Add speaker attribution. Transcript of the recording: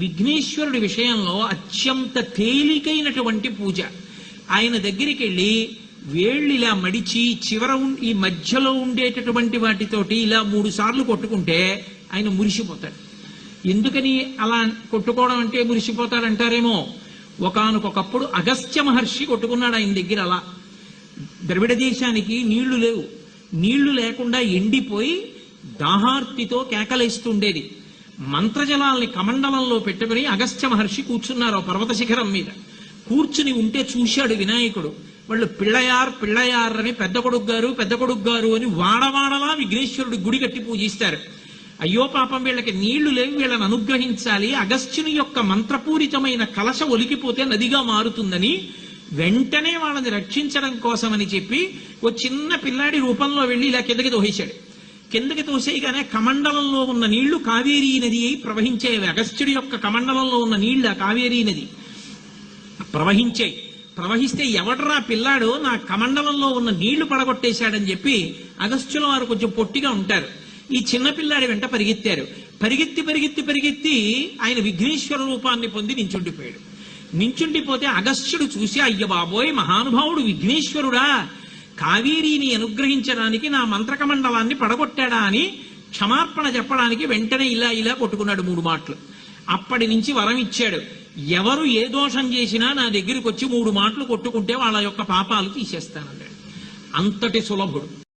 Speaker 1: విఘ్నేశ్వరుడి విషయంలో అత్యంత తేలికైనటువంటి పూజ. ఆయన దగ్గరికి వెళ్ళి వేళ్ళిలా మడిచి చివర ఈ మధ్యలో ఉండేటటువంటి వాటితోటి ఇలా 3 సార్లు కొట్టుకుంటే ఆయన మురిసిపోతాడు. ఎందుకని అలా కొట్టుకోవడం అంటే మురిసిపోతాడంటారేమో, ఒకానొకప్పుడు అగస్త్య మహర్షి కొట్టుకున్నాడు ఆయన దగ్గర. అలా ద్రవిడ దేశానికి నీళ్లు లేవు, నీళ్లు లేకుండా ఎండిపోయి దాహార్తితో కేకలేస్తుండేది. మంత్రజలాల్ని కమండలంలో పెట్టుకుని అగస్త్య మహర్షి కూర్చున్నారు పర్వత శిఖరం మీద. కూర్చుని ఉంటే చూశాడు వినాయకుడు. వాళ్ళు పిళ్ళయార్ పిళ్ళయార్ అని పెద్ద కొడుకు గారు అని వాడవాడలా విఘ్నేశ్వరుడు గుడి కట్టి పూజిస్తారు. అయ్యో పాపం, వీళ్ళకి నీళ్లు లేవు, వీళ్ళని అనుగ్రహించాలి, అగస్త్యుని యొక్క మంత్రపూరితమైన కలశ ఒలికిపోతే నదిగా మారుతుందని వెంటనే వాళ్ళని రక్షించడం కోసమని చెప్పి ఓ చిన్న పిల్లాడి రూపంలో వెళ్ళి ఇలా కిందకి తోసేశాడు. కిందకి తోసేయగానే కమండలంలో ఉన్న నీళ్లు కావేరీ నది అయి ప్రవహించేవి. అగస్త్యుడి యొక్క కమండలంలో ఉన్న నీళ్లు కావేరీ నది ప్రవహించాయి. ప్రవహిస్తే ఎవడరా పిల్లాడు నా కమండలంలో ఉన్న నీళ్లు పడగొట్టేశాడని చెప్పి అగస్త్యుల వారు కొంచెం పొట్టిగా ఉంటారు. ఈ చిన్న పిల్లాడి వెంట పరిగెత్తారు. పరిగెత్తి ఆయన విఘ్నేశ్వర రూపాన్ని పొంది నించుండిపోయాడు. నించుండిపోతే అగస్త్యుడు చూసి, అయ్య బాబోయ్, మహానుభావుడు విఘ్నేశ్వరుడా, కావేరీని అనుగ్రహించడానికి నా మంత్రకమండలాన్ని పడగొట్టాడా అని క్షమార్పణ చెప్పడానికి వెంటనే ఇలా కొట్టుకున్నాడు 3 మాటలు. అప్పటి నుంచి వరం ఇచ్చాడు, ఎవరు ఏ దోషం చేసినా నా దగ్గరికి వచ్చి 3 మాటలు కొట్టుకుంటే వాళ్ళ యొక్క పాపాలు తీసేస్తానన్నాడు. అంతటి సులభుడు.